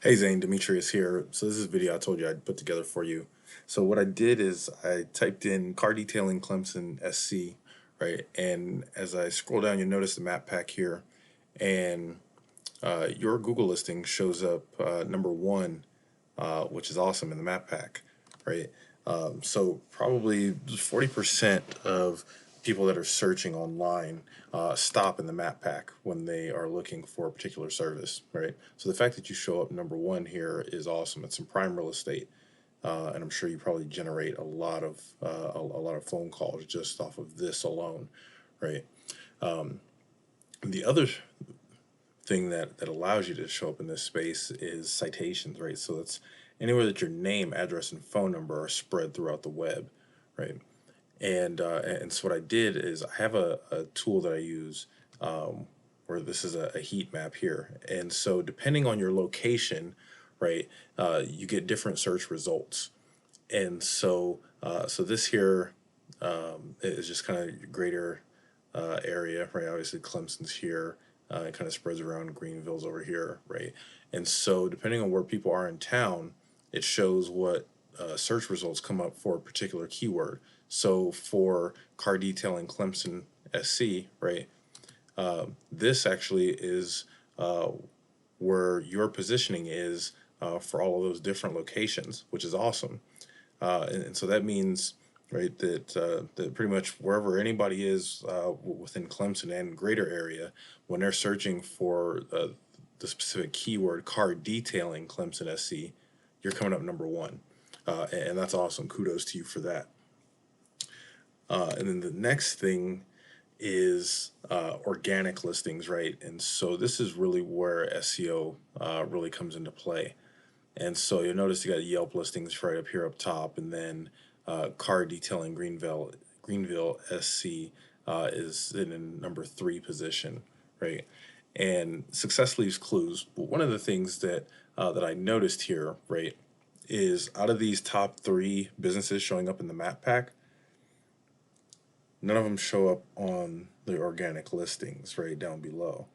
Hey Zane, Demetrius here. So this is a video I told you I'd put together for you. So what I did is I typed in car detailing Clemson SC, right? And as I scroll down, you'll notice the map pack here, and your Google listing shows up number one, which is awesome in the map pack, right? So probably 40% of people that are searching online stop in the map pack when they are looking for a particular service, right? So the fact that you show up number one here is awesome. It's some prime real estate, and I'm sure you probably generate a lot of phone calls just off of this alone, right? The other thing that allows you to show up in this space is citations, right? So it's anywhere that your name, address, and phone number are spread throughout the web, right? And so what I did is I have a tool that I use where this is a heat map here, and so depending on your location, right, you get different search results, and so this here is just kind of greater area, right? Obviously, Clemson's here. It kind of spreads around. Greenville's over here, right? And so, depending on where people are in town, it shows what search results come up for a particular keyword. So, for car detailing Clemson SC, right? This actually is where your positioning is for all of those different locations, which is awesome. And so that means, right, that pretty much wherever anybody is within Clemson and greater area, when they're searching for the specific keyword car detailing Clemson SC, you're coming up number one. And that's awesome. Kudos to you for that. And then the next thing is organic listings, right? And so this is really where SEO really comes into play. And so you'll notice you got Yelp listings right up here up top, and then car detailing Greenville SC is in a number three position, right? And success leaves clues. But one of the things that I noticed here, right, is out of these top three businesses showing up in the map pack, none of them show up on the organic listings right down below.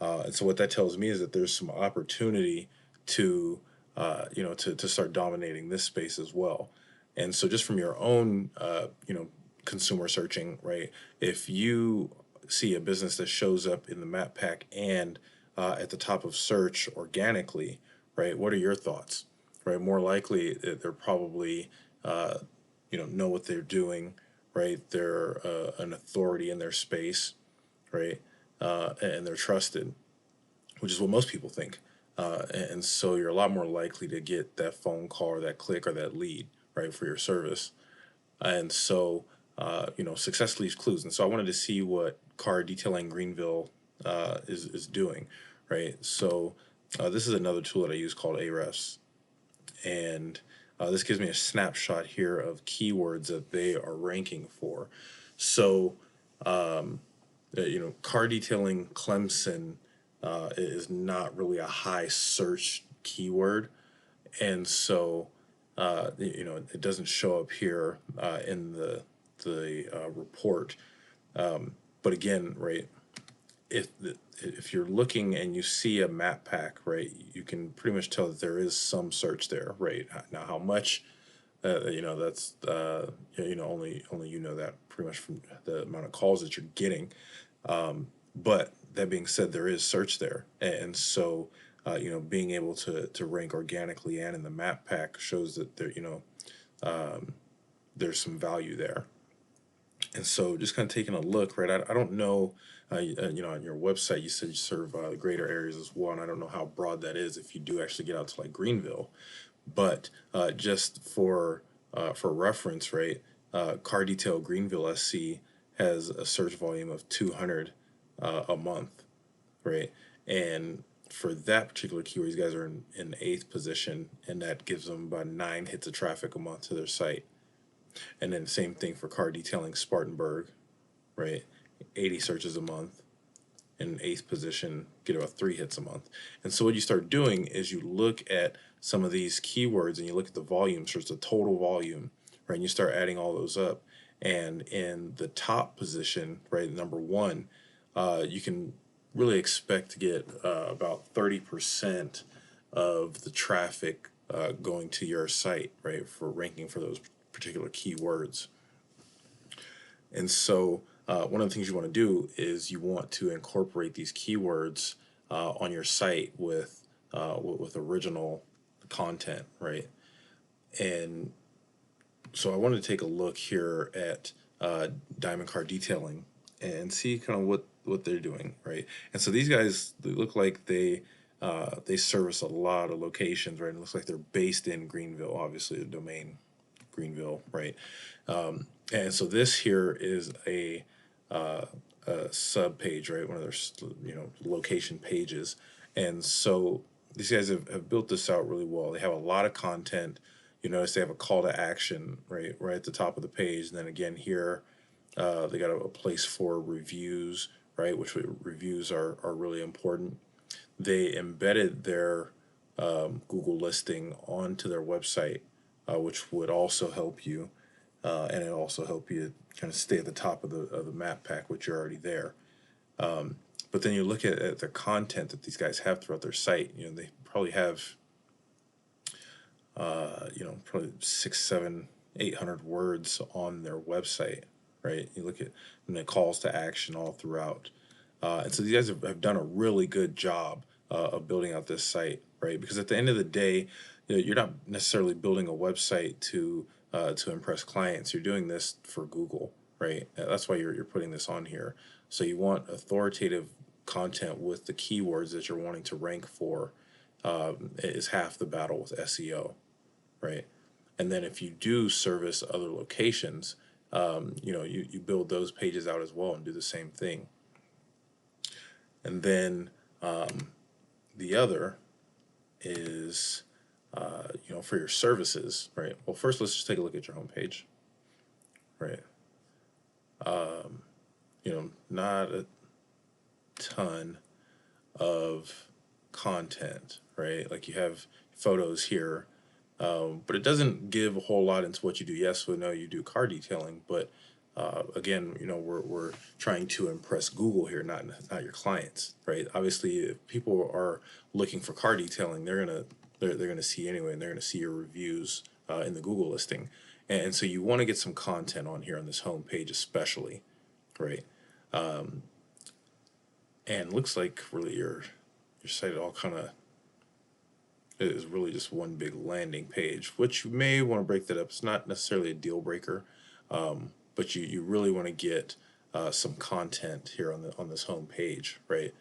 And so what that tells me is that there's some opportunity to, to start dominating this space as well. And so just from your own, consumer searching, right? If you see a business that shows up in the map pack and at the top of search organically, right? What are your thoughts, right? More likely, they're probably, know what they're doing, right? They're an authority in their space, right? And they're trusted, which is what most people think. And so you're a lot more likely to get that phone call or that click or that lead, right, for your service. And so, success leaves clues. And so I wanted to see what car detailing Greenville is doing, right? So this is another tool that I use called Ahrefs. And this gives me a snapshot here of keywords that they are ranking for. So, car detailing Clemson is not really a high search keyword, and so it doesn't show up here in the report. But again, right, if you're looking and you see a map pack, right, you can pretty much tell that there is some search there, right? Now, how much, that's only you know that pretty much from the amount of calls that you're getting. But that being said, there is search there, and so being able to rank organically and in the map pack shows that there's some value there. And so just kind of taking a look, right? I don't know, on your website, you said you serve greater areas as well, and I don't know how broad that is if you do actually get out to like Greenville. But just for reference, right, Car Detail Greenville SC has a search volume of 200 a month, right? And for that particular keyword, these guys are in eighth position, and that gives them about 9 hits of traffic a month to their site. And then same thing for car detailing Spartanburg, right? 80 searches a month. In eighth position, get about 3 hits a month. And so what you start doing is you look at some of these keywords and you look at the volume, so it's the total volume, right? And you start adding all those up. And in the top position, right, number one, you can really expect to get about 30% of the traffic going to your site, right, for ranking for those particular keywords. And so one of the things you want to do is you want to incorporate these keywords on your site with original content, right? And so I wanted to take a look here at Diamond Car Detailing and see kind of what they're doing, right? And so these guys, they look like they service a lot of locations, right? It looks like they're based in Greenville, obviously the domain Greenville, right? And so this here is a sub page, right? One of their location pages, and so these guys have built this out really well. They have a lot of content. You notice they have a call to action right at the top of the page, and then again here they got a place for reviews, right? Which reviews are really important. They embedded their Google listing onto their website, which would also help you, and it also help you kind of stay at the top of the map pack, which you're already there. But then you look at the content that these guys have throughout their site. They probably have probably 6, 7, 800 words on their website, right? You look at and the calls to action all throughout. And so these guys have done a really good job of building out this site, right? Because at the end of the day, you're not necessarily building a website to impress clients. You're doing this for Google, right? That's why you're putting this on here. So you want authoritative content with the keywords that you're wanting to rank for. Is half the battle with SEO, right? And then if you do service other locations, you build those pages out as well and do the same thing. And then the other is, for your services, right? Well, first let's just take a look at your homepage, right? Not a ton of content, right? Like you have photos here, but it doesn't give a whole lot into what you do. Yes, we know you do car detailing, but again, we're trying to impress Google here, not your clients, right? Obviously, if people are looking for car detailing, they're gonna see anyway, and they're gonna see your reviews in the Google listing, and so you want to get some content on here on this home page, especially, right? And looks like really your site all kind of is really just one big landing page, which you may want to break that up. It's not necessarily a deal breaker, but you really want to get some content here on this home page, right?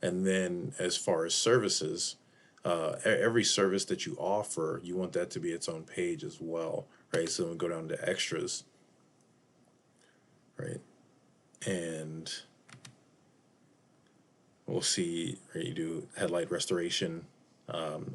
And then as far as services, every service that you offer, you want that to be its own page as well, right? So we go down to extras, right? And we'll see, right, you do headlight restoration,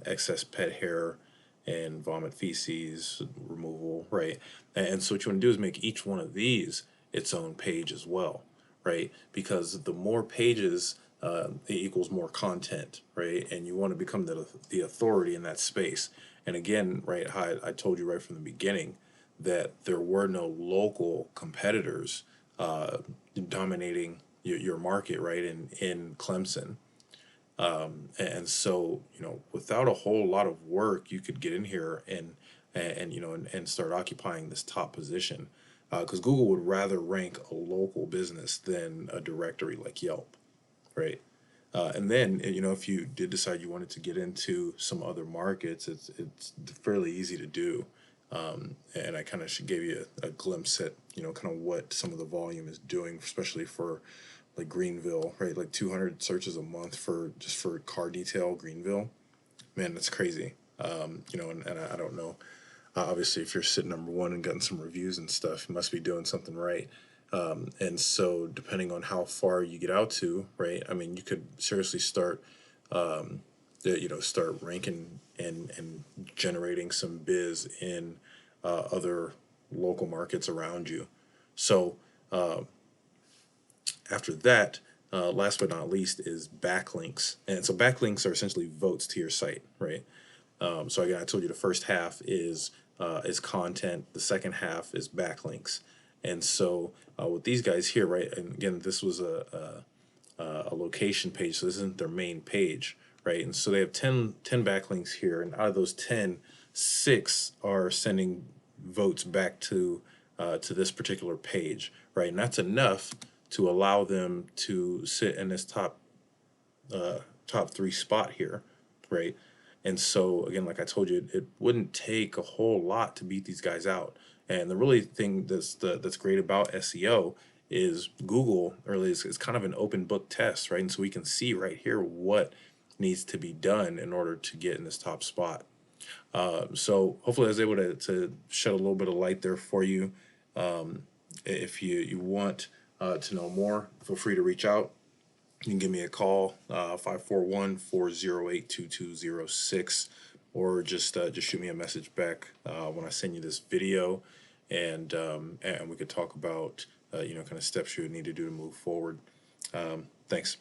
excess pet hair, and vomit feces removal, right? And so what you want to do is make each one of these its own page as well, right? Because the more pages, it equals more content, right? And you want to become the authority in that space. And again, right, I told you right from the beginning that there were no local competitors dominating your market, right, in Clemson. And so, without a whole lot of work, you could get in here and start occupying this top position. Because Google would rather rank a local business than a directory like Yelp, right? And then, if you did decide you wanted to get into some other markets, it's fairly easy to do. And I kind of gave you a glimpse at, kind of what some of the volume is doing, especially for like Greenville, right? Like 200 searches a month for car detail Greenville. Man, that's crazy. And I don't know. Obviously, if you're sitting number one and getting some reviews and stuff, you must be doing something right. And so, depending on how far you get out to, right? I mean, you could seriously start, start ranking and generating some biz in other local markets around you. So, after that, last but not least, is backlinks. And so backlinks are essentially votes to your site, right? So again, I told you the first half is content. The second half is backlinks. And so with these guys here, right? And again, this was a location page, so this isn't their main page, right? And so they have 10 backlinks here, and out of those 10, 6 are sending votes back to this particular page, right? And that's enough to allow them to sit in this top 3 spot here, right? And so again, like I told you, it wouldn't take a whole lot to beat these guys out. And the really thing that's great about SEO is Google really is kind of an open book test, right? And so we can see right here what needs to be done in order to get in this top spot. So hopefully I was able to shed a little bit of light there for you. If you want to know more, feel free to reach out. You can give me a call, 541-408-2206, or just shoot me a message back when I send you this video, and we could talk about kind of steps you would need to do to move forward. Thanks.